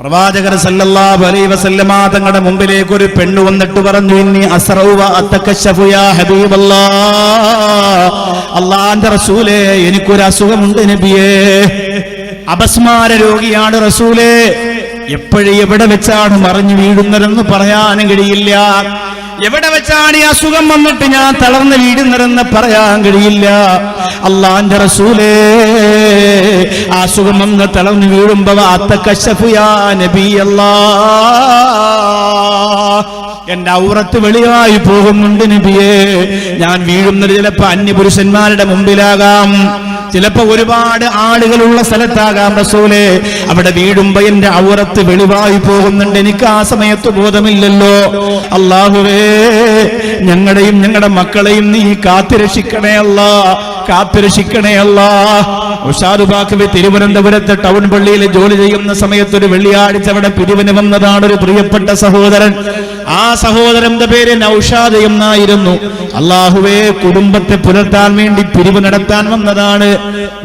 പ്രവാചകർ സല്ലല്ലാഹു അലൈഹി വസല്ലമ തങ്ങളുടെ മുമ്പിലേക്ക് ഒരു പെണ്ണ് വന്നിട്ട് പറഞ്ഞു, ഇന്നി അസ്റഉ വ അതകശഫു യാ ഹബീബല്ലാഹ്, അല്ലാഹുവിന്റെ റസൂലേ എനിക്കൊരു അസുഖമുണ്ട് നബിയേ, അപസ്മാര രോഗിയാണ് റസൂലേ, എപ്പോഴും എവിടെ വെച്ചാണ് മറിഞ്ഞു വീഴുന്നതെന്ന് പറയാനും കഴിയില്ല, എവിടെ വെച്ചാണ് ഈ അസുഖം വന്നിട്ട് ഞാൻ തളർന്ന് വീഴുന്നതെന്ന് പറയാൻ കഴിയില്ല. അല്ലാഹുവിന്റെ റസൂലേ ആ അസുഖം വന്ന് തളർന്ന് വീഴുമ്പോ അത്തകശഫു യാ നബിയല്ലാഹ്, എന്റെ ഔറത്ത് വെളിയായി പോകുന്നുണ്ട് നബിയേ. ഞാൻ വീഴുന്നത് ചിലപ്പോ അന്യപുരുഷന്മാരുടെ മുമ്പിലാകാം, ചിലപ്പോ ഒരുപാട് ആളുകളുള്ള സ്ഥലത്താകാം റസൂലേ, അവിടെ വീഴുമ്പോ എന്റെ ഔറത്ത് വെളിവായി പോകുന്നുണ്ട്, എനിക്ക് ആ സമയത്ത് ബോധമില്ലല്ലോ. അല്ലാഹുവേ ഞങ്ങളുടെയും ഞങ്ങളുടെ മക്കളെയും നീ കാത്തുരക്ഷിക്കണേ അല്ലാ, കാത്തുരക്ഷിക്കണേ അല്ലാ. ഉഷാദ് ബാക്കവി തിരുവനന്തപുരത്ത് ടൗൺ പള്ളിയിൽ ജോലി ചെയ്യുന്ന സമയത്ത് ഒരു വെള്ളിയാഴ്ച അവിടെ പിരിവിന് വന്നതാണ് ഒരു പ്രിയപ്പെട്ട സഹോദരൻ. ആ സഹോദരന്റെ പേര് നൗഷാദ് എന്നായിരുന്നു. അല്ലാഹുവേ കുടുംബത്തെ പുലർത്താൻ വേണ്ടി പിരിവ് നടത്താൻ വന്നതാണ്.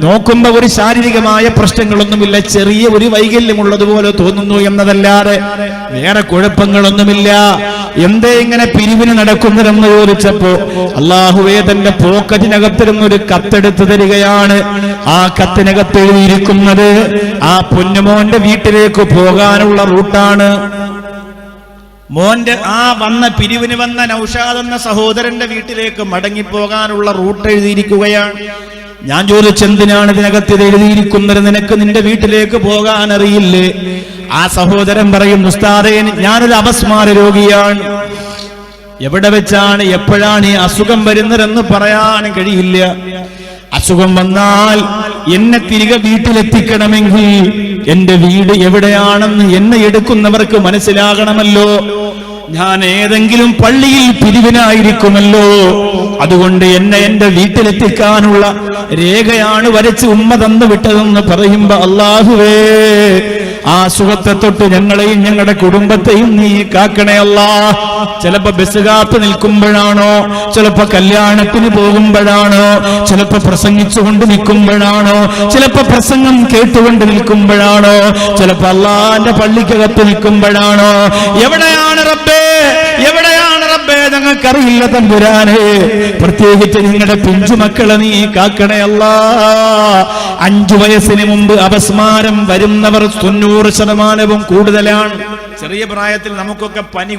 നോക്കുമ്പോ ഒരു ശാരീരികമായ പ്രശ്നങ്ങളൊന്നുമില്ല, ചെറിയ ഒരു വൈകല്യമുള്ളതുപോലെ തോന്നുന്നു എന്നതല്ലാതെ വേറെ കുഴപ്പങ്ങളൊന്നുമില്ല. എന്തേ ഇങ്ങനെ പിരിവിന് നടക്കുന്നതെന്ന് ചോദിച്ചപ്പോ അല്ലാഹുവേ തന്റെ പോക്കറ്റിനകത്തിരുന്നൊരു കത്തെടുത്ത് തരികയാണ്. ആ കത്തിനകത്ത് എഴുതിയിരിക്കുന്നത് ആ പൊന്നുമോന്റെ വീട്ടിലേക്ക് പോകാനുള്ള റൂട്ടാണ്. മോന്റെ ആ പിരിവിന് വന്ന നൗഷാദ് എന്ന സഹോദരന്റെ വീട്ടിലേക്ക് മടങ്ങിപ്പോകാനുള്ള റൂട്ട് എഴുതിയിരിക്കുകയാണ്. ഞാൻ ചോദിച്ചെന്തിനാണ് ഇതിനകത്ത് ഇത് എഴുതിയിരിക്കുന്നത്, നിനക്ക് നിന്റെ വീട്ടിലേക്ക് പോകാൻ അറിയില്ലേ? ആ സഹോദരൻ പറയും, ഉസ്താദേ ഞാനൊരു അപസ്മാര രോഗിയാണ്, എവിടെ വെച്ചാണ് എപ്പോഴാണ് ഈ അസുഖം വരുന്നതെന്ന് പറയാൻ കഴിയില്ല. അസുഖം വന്നാൽ എന്നെ തിരികെ വീട്ടിലെത്തിക്കണമെങ്കിൽ എന്റെ വീട് എവിടെയാണെന്ന് എന്നെ എടുക്കുന്നവർക്ക് മനസ്സിലാകണമല്ലോ. ഞാൻ ഏതെങ്കിലും പള്ളിയിൽ പിരിവിനായിരിക്കുമല്ലോ, അതുകൊണ്ട് എന്നെ എന്റെ വീട്ടിലെത്തിക്കാനുള്ള രേഖയാണ് വരച്ച് ഉമ്മ തന്നു വിട്ടതെന്ന് പറയുമ്പോ അല്ലാഹുവേ ആ സുഖത്തെ തൊട്ട് ഞങ്ങളെയും ഞങ്ങളുടെ കുടുംബത്തെയും നീ കാക്കണേ അല്ലാ. ചിലപ്പോ ബസ് കാത്ത് നിൽക്കുമ്പോഴാണോ, ചിലപ്പോ കല്യാണത്തിന് പോകുമ്പോഴാണോ, ചിലപ്പോ പ്രസംഗിച്ചുകൊണ്ട് നിൽക്കുമ്പോഴാണോ, ചിലപ്പോ പ്രസംഗം കേട്ടുകൊണ്ട് നിൽക്കുമ്പോഴാണോ, ചിലപ്പോ അല്ലാഹുവിന്റെ പള്ളിക്കകത്ത് നിൽക്കുമ്പോഴാണോ, എവിടെയാണ് റബ്ബേ, എവിടെയാണ് റബ്ബേ ഞങ്ങൾക്കറിയില്ല തമ്പുരാനെ. പ്രത്യേകിച്ച് നിങ്ങളുടെ പിഞ്ചുമക്കളെ നീ കാക്കണേ അല്ലാ. 5 വയസ്സിന് മുമ്പ് അപസ്മാരം വരുന്നവർ 90% കൂടുതലാണ്. ചെറിയ പ്രായത്തിൽ നമുക്കൊക്കെ പനി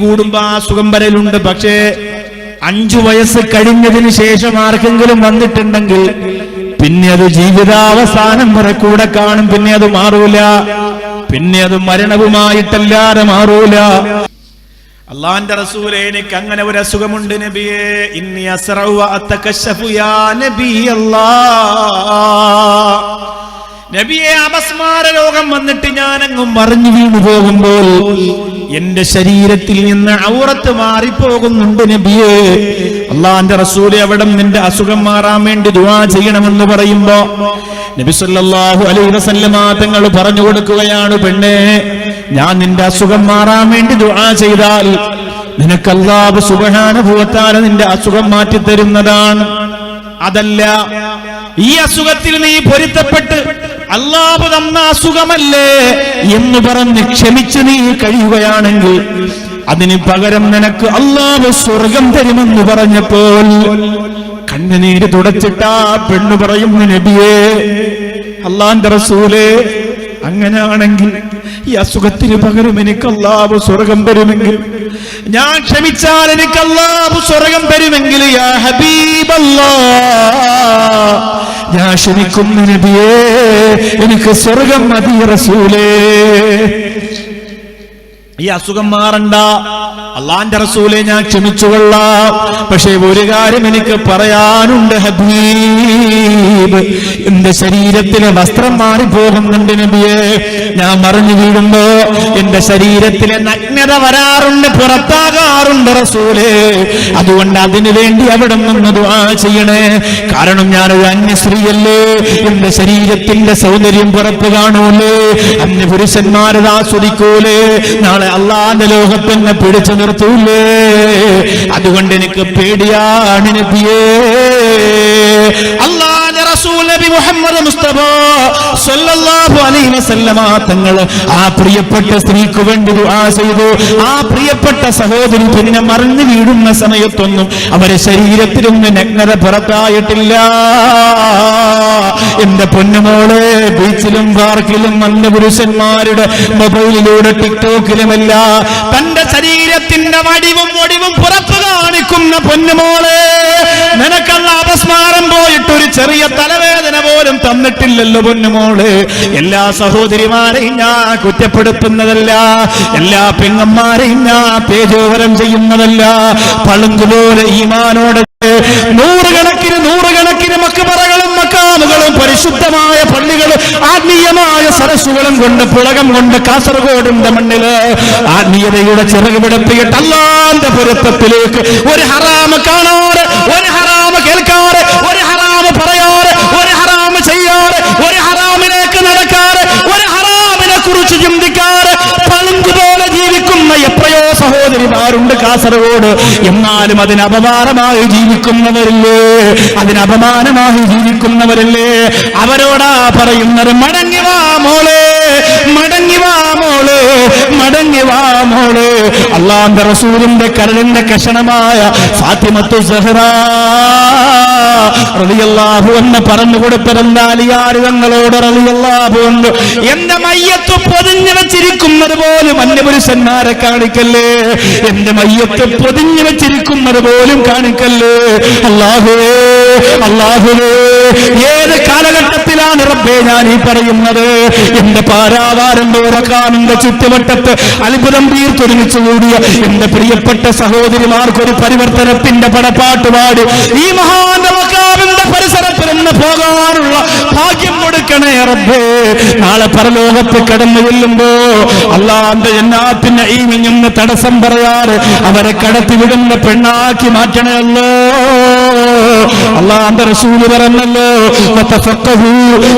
കൂടുമ്പോ ആ സുഖം വരലുണ്ട്. പക്ഷേ 5 വയസ്സ് കഴിഞ്ഞതിന് ശേഷം ആർക്കെങ്കിലും വന്നിട്ടുണ്ടെങ്കിൽ പിന്നെ അത് ജീവിതാവസാനം വരെ കൂടെ കാണും, പിന്നെ അത് മാറൂല, പിന്നെ അത് മരണവുമായിട്ടല്ലാതെ മാറൂല. അല്ലാഹുവിന്റെ റസൂലേ എനിക്ക് അങ്ങനെ ഒരു അസുഖമുണ്ട് നബിയേ, ഇന്നി അസ്റഉ വ അതകശഫു യാ നബിയല്ലാഹ്. നബിയെ അപസ്മാര രോഗം വന്നിട്ട് ഞാനങ്ങും മറിഞ്ഞു വീണു പോകുമ്പോൾ എന്റെ ശരീരത്തിൽ നിന്ന് ഔറത്ത് മാറിപ്പോകുന്നുണ്ട് നബിയേ. അല്ലാഹുവിന്റെ റസൂലേ അവിടെ നിന്റെ അസുഖം മാറാൻ വേണ്ടി ദുആ ചെയ്യണമെന്ന് പറയുമ്പോ നബി സല്ലല്ലാഹു അലൈഹി വസല്ലമ തങ്ങൾ പറഞ്ഞു കൊടുക്കുകയാണ്, പെണ്ണേ ഞാൻ നിന്റെ അസുഖം മാറാൻ വേണ്ടി ദുആ ചെയ്താൽ നിനക്ക് അല്ലാഹു സുബ്ഹാനഹു വ തആല നിന്റെ അസുഖം മാറ്റി തരുന്നതാണ്. അതല്ല ഈ അസുഖത്തിൽ നീ പൊരുത്തപ്പെട്ട് അല്ലാഹു തന്ന അസുഖമല്ലേ എന്ന് പറഞ്ഞ് ക്ഷമിച്ച് നീ കഴിയുകയാണെങ്കിൽ അതിന് പകരം നിനക്ക് അല്ലാഹു സ്വർഗം തരുമെന്ന് പറഞ്ഞപ്പോൾ കണ്ണുനീര് തുടച്ചിട്ടാ പെണ്ണു പറയുന്നു, നബിയേ അല്ലാഹുവിന്റെ റസൂലേ അങ്ങനെയാണെങ്കിൽ ഈ അസുഖത്തിന് പകരം എനിക്ക് അല്ലാഹു സ്വർഗം തരുമെങ്കിൽ, ഞാൻ ക്ഷമിച്ചാൽ എനിക്ക് അല്ലാഹു സ്വർഗം തരുമെങ്കിൽ യാ ഹബീബല്ലാഹ് ഞാൻ ക്ഷമിക്കുന്നു നബിയേ, എനിക്ക് സ്വർഗം മതി റസൂലേ. ഈ അസുഖം മാറണ്ട അല്ലാഹുവിന്റെ റസൂലേ, ഞാൻ ക്ഷമിച്ചുകൊള്ളാം. പക്ഷേ ഒരു കാര്യം എനിക്ക് പറയാനുണ്ട് ഹബീബ്, എന്റെ ശരീരത്തിലെ വസ്ത്രം മാറിപ്പോകുന്നുണ്ട് നബിയേ. ഞാൻ മറിഞ്ഞു വീഴുമ്പോ എന്റെ ശരീരത്തിലെ നഗ്നത വരാറുണ്ട്, പുറത്താകാറുണ്ട് റസൂലേ. അതുകൊണ്ട് അതിനു വേണ്ടി അവിടെ നിന്ന് ദുആ ചെയ്യണേ. കാരണം ഞാനൊരു അന്യസ്ത്രീയല്ലേ, എന്റെ ശരീരത്തിന്റെ സൗന്ദര്യം പുറത്ത് കാണൂലേ, അന്യ പുരുഷന്മാരത് ആസ്വദിക്കൂലേ, നാളെ അല്ലാഹുവിന്റെ ലോകത്തെന്നെ പിടിച്ചു നിർത്തൂലേ. അതുകൊണ്ട് എനിക്ക് പേടിയാണ് നബിയേ. അല്ലാഹുവിന്റെ റസൂലിനെ നബി മുഹമ്മദ് മുസ്തഫ സല്ലല്ലാഹു അലൈഹി വസല്ലമ തങ്ങൾ ആ പ്രിയപ്പെട്ട സ്ത്രീക്ക് വേണ്ടി ദുആ ചെയ്തു. ആ പ്രിയപ്പെട്ട സഹോദരി പിന്നെ മറിഞ്ഞു വീഴുന്ന സമയത്തൊന്നും അവരെ ശരീരത്തിലൊന്നും നഗ്നത പുറത്തായിട്ടില്ല. എന്റെ പൊന്നുമോളെ, ബീച്ചിലും പാർക്കിലും അന്യപുരുഷന്മാരുടെ മൊബൈലിലൂടെ ടിക്ടോക്കിലുമല്ല തന്റെ ശരീരത്തിന്റെ വടിവും ഒടിവും പുറത്തു കാണിക്കുന്ന പൊന്നുമോളെ, നിനക്കുള്ള അപസ്മാരം പോയിട്ട് ഒരു ചെറിയ തലവേദന പോലും തന്നിട്ടില്ലല്ലോ പൊന്നുമോളെ. എല്ലാ സഹോദരിമാരെയും ഞാൻ കുറ്റപ്പെടുത്തുന്നതല്ല, എല്ലാ പെങ്ങന്മാരെയും ഞാൻ തേജോവരം ചെയ്യുന്നതല്ല. പളുങ്കുപോലെ ഈമാനോടെ നൂറുകണക്കിന് മക്ബറകളും മക്കാമുകളും പരിശുദ്ധമായ പള്ളികളും ആത്മീയമായ സരസ്സുകളും കൊണ്ട് പുളകം കൊണ്ട് കാസർഗോഡിന്റെ മണ്ണില് ആത്മീയതയുടെ ചിറക് വിടത്തിയിട്ട് അല്ലാഹുവിന്റെ പൊരുത്തത്തിലേക്ക് ഒരു ഹറാമ് കാണാറ്, ഒരു ഹറാമ് കേൾക്കാറ്, ഒരു ഹറാമ് പറയാറ്, ഒരു ഹറാമ് ചെയ്യാറ്, ഒരു ഹറാമിലേക്ക് നടക്കാറ്, ഒരു ഹറാമിനെ കുറിച്ച് ചിന്തിക്കാറ് പളുങ്കുപോലെ ജീവിക്കുന്ന എത്രയോ സഹോദരിമാരുണ്ട് കാസർഗോഡ്. എന്നാലും അതിന് അപമാനമായി ജീവിക്കുന്നവരില്ലേ, അതിന് അപമാനമായി ജീവിക്കുന്നവരില്ലേ? അവരോടാ പറയുന്നത്, മടങ്ങി വാ മോളെ, മടങ്ങി വാ മോളെ, മടങ്ങി വാ മോളെ. അല്ലാഹുവിന്റെ റസൂലിന്റെ കരളിന്റെ കഷണമായ ഫാത്തിമത്തു സഹ്റ റളിയല്ലാഹു അൻഹ പറഞ്ഞു കൊടുത്തതെന്താലിയാര് തങ്ങളോട് റളിയല്ലാഹു അൻഹു, എന്റെ മയ്യത്ത് പൊതിഞ്ഞു വെച്ചിരിക്കുന്നത് പോലും അന്യപുരുഷന്മാരെ കാണിക്കല്ലേ, എന്റെ മയ്യത്ത് പൊതിഞ്ഞു വെച്ചിരിക്കുന്നത് പോലും കാണിക്കല്ലേ. അല്ലാഹുവേ, അല്ലാഹുവേ, ഏത് കാലഘട്ടത്തിലാണ് റബ്ബേ ഞാൻ ഈ പറയുന്നത്? എന്റെ പാരാവാരം തോരക്കാമിന്റെ ചുറ്റുവട്ടത്ത് അത്ഭുതം തീർത്തൊരുമിച്ചു കൂടിയ എന്റെ പ്രിയപ്പെട്ട സഹോദരിമാർക്കൊരു പരിവർത്തനത്തിന്റെ പടപ്പാട്ടുപാടി ഈ മഹാനവകാവിന്റെ പരിസരത്തിൽ നിന്ന് പോകാനുള്ള ഭാഗ്യം കൊടുക്കണേ റബ്ബേ. നാളെ പരലോകത്ത് കടന്നു ചെല്ലുമ്പോ അല്ലാഹുവിന്റെ ജന്നാത്തിന്റെ ഈ മിഞ്ഞുന്ന തടസ്സം പറയാറ് അവരെ കടത്തിവിടുന്ന പെണ്ണാക്കി മാറ്റണമല്ലോ. അല്ലാഹുവിന്റെ റസൂൽ പറഞ്ഞല്ലോ, വതഫഖഹു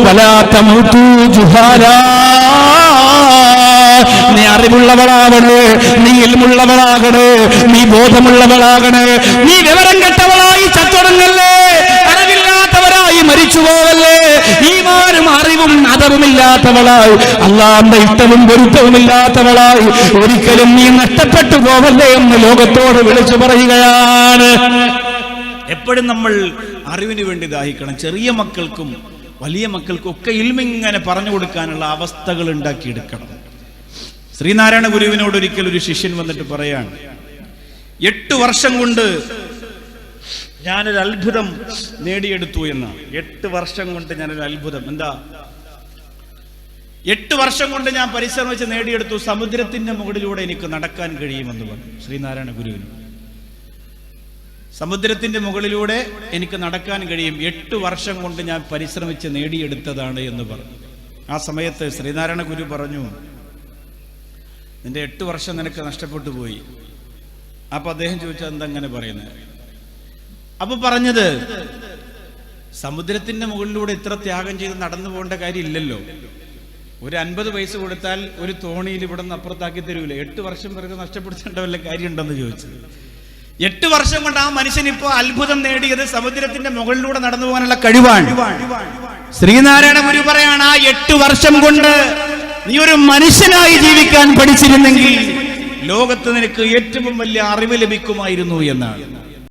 വലാ തമൂതു ജുഹാലാ. നീ അറിവുള്ളവളാകണേ, നീ ഇൽമുള്ളവളാകണേ, നീ ബോധമുള്ളവളാകണേ, നീ വിവരം കെട്ടവളായി ചത്തൊടുങ്ങല്ലേ, അറിവില്ലാത്തവരായി മരിച്ചു പോവല്ലേ, ഈമാനും അറിവും അതവുമില്ലാത്തവളായി അല്ലാഹുവിന്റെ ഇഷ്ടവും പൊരുത്തവുമില്ലാത്തവളായി ഒരിക്കലും നീ നഷ്ടപ്പെട്ടു പോവല്ലേ എന്ന് ലോകത്തോട് വിളിച്ചു പറയുകയാണ്. എപ്പോഴും നമ്മൾ അറിവിന് വേണ്ടി ദാഹിക്കണം. ചെറിയ മക്കൾക്കും വലിയ മക്കൾക്കും ഒക്കെ ഇൽമിങ്ങനെ പറഞ്ഞു കൊടുക്കാനുള്ള അവസ്ഥകൾ ഉണ്ടാക്കിയെടുക്കണം. ശ്രീനാരായണ ഗുരുവിനോട് ഒരിക്കൽ ഒരു ശിഷ്യൻ വന്നിട്ട് പറയാണ്, 8 വർഷം കൊണ്ട് ഞാനൊരു അത്ഭുതം നേടിയെടുത്തു എന്ന്. 8 വർഷം കൊണ്ട് ഞാനൊരു അത്ഭുതം, എന്താ? 8 വർഷം കൊണ്ട് ഞാൻ പരിശ്രമിച്ച് നേടിയെടുത്തു, സമുദ്രത്തിന്റെ മുകളിലൂടെ എനിക്ക് നടക്കാൻ കഴിയുമെന്ന് പറഞ്ഞു ശ്രീനാരായണ ഗുരുവിന്. സമുദ്രത്തിന്റെ മുകളിലൂടെ എനിക്ക് നടക്കാൻ കഴിയും, 8 വർഷം കൊണ്ട് ഞാൻ പരിശ്രമിച്ച് നേടിയെടുത്തതാണ് എന്ന് പറഞ്ഞു. ആ സമയത്ത് ശ്രീനാരായണ ഗുരു പറഞ്ഞു, നിന്റെ 8 വർഷം നിനക്ക് നഷ്ടപ്പെട്ടു പോയി. അപ്പൊ അദ്ദേഹം ചോദിച്ചാൽ എന്താ അങ്ങനെ പറയുന്നത്? അപ്പൊ പറഞ്ഞത്, സമുദ്രത്തിന്റെ മുകളിലൂടെ ഇത്ര ത്യാഗം ചെയ്ത് നടന്നു പോകേണ്ട കാര്യം ഇല്ലല്ലോ. ഒരു 50 പൈസ കൊടുത്താൽ ഒരു തോണിയിൽ ഇവിടെ നിന്ന് അപ്പുറത്താക്കി തരൂലേ? 8 വർഷം വെറുതെ നഷ്ടപ്പെടുത്തേണ്ട വല്ല കാര്യമുണ്ടെന്ന് ചോദിച്ചത്. 8 വർഷം കൊണ്ട് ആ മനുഷ്യൻ ഇപ്പോ അത്ഭുതം നേടിയത് സമുദ്രത്തിന്റെ മുകളിലൂടെ നടന്നു പോകാനുള്ള കഴിവാണ്. ശ്രീനാരായണ ഗുരു പറയാണ്, ആ 8 വർഷം കൊണ്ട് നീ ഒരു മനുഷ്യനായി ജീവിക്കാൻ പഠിച്ചിരുന്നെങ്കിൽ ലോകത്ത് നിനക്ക് ഏറ്റവും വലിയ അറിവ് ലഭിക്കുമായിരുന്നു എന്നാണ്.